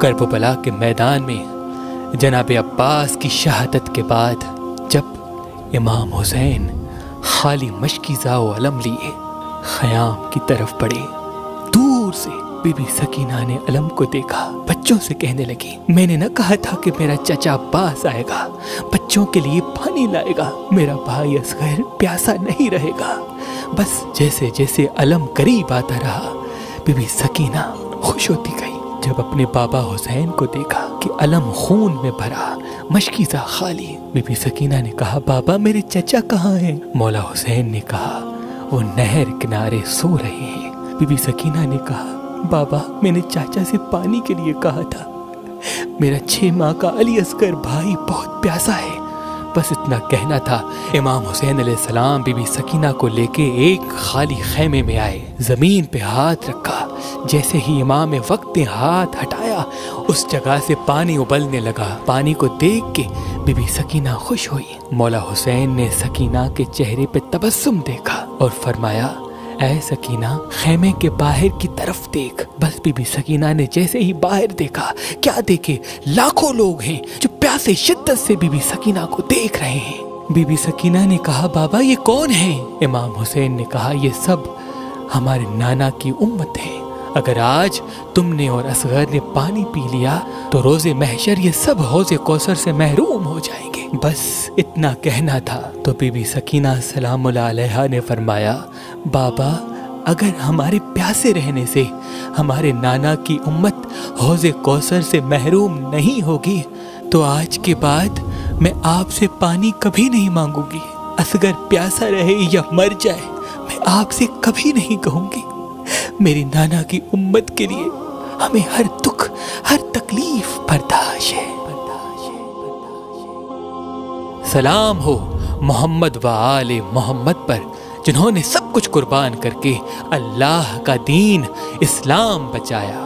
Karbala के मैदान में जनाब अब्बास की शहादत के बाद जब इमाम हुसैन खाली मशकीज़ा व अलम लिए ख़याम की तरफ बढ़े, दूर से बीबी सकीना ने अलम को देखा। बच्चों से कहने लगी, मैंने न कहा था कि मेरा चचा अब्बास आएगा, बच्चों के लिए पानी लाएगा, मेरा भाई असगर प्यासा नहीं रहेगा। बस जैसे जैसे अलम करीब आता रहा, बीबी सकीना खुश होती गई। जब अपने बाबा हुसैन को देखा कि अलम खून में भरा, मशकीज़ा खाली, बीबी सकीना ने कहा, बाबा मेरे चचा कहाँ हैं? मौला हुसैन ने कहा, वो नहर किनारे सो रहे हैं। बीबी सकीना ने कहा, बाबा मैंने चाचा से पानी के लिए कहा था, मेरा 6 माह का अली असगर भाई बहुत प्यासा है। बस इतना कहना था। इमाम हुसैन अलैहिस्सलाम बीबी सकीना को लेके एक खाली खैमे में आए, जमीन पे हाथ रखा। जैसे ही इमाम वक्त ने हाथ हटाया, उस जगह से पानी उबलने लगा। पानी को देख के बीबी सकीना खुश हुई। मौला हुसैन ने सकीना के चेहरे पे तबस्सुम देखा और फरमाया, ऐ सकीना खैमे के बाहर की तरफ देख। बस बीबी सकीना ने जैसे ही बाहर देखा, क्या देखे, लाखों लोग हैं जो प्यासे शिद्दत से बीबी सकीना को देख रहे हैं। बीबी सकीना ने कहा, बाबा ये कौन है? इमाम हुसैन ने कहा, ये सब हमारे नाना की उम्मत है। अगर आज तुमने और असगर ने पानी पी लिया तो रोजे महशर ये सब हौज़े कौसर से महरूम हो जाएंगे। बस इतना कहना था तो बीबी सकीना सलामुल्लाह अलैहा ने फरमाया, बाबा अगर हमारे प्यासे रहने से हमारे नाना की उम्मत हौज़े कौसर से महरूम नहीं होगी तो आज के बाद मैं आपसे पानी कभी नहीं मांगूंगी। असगर प्यासा रहे या मर जाए, मैं आपसे कभी नहीं कहूंगी। मेरी नाना की उम्मत के लिए हमें हर दुख हर तकलीफ बर्दाश्त है। सलाम हो मोहम्मद व आले मोहम्मद पर, जिन्होंने सब कुछ कुर्बान करके अल्लाह का दीन इस्लाम बचाया।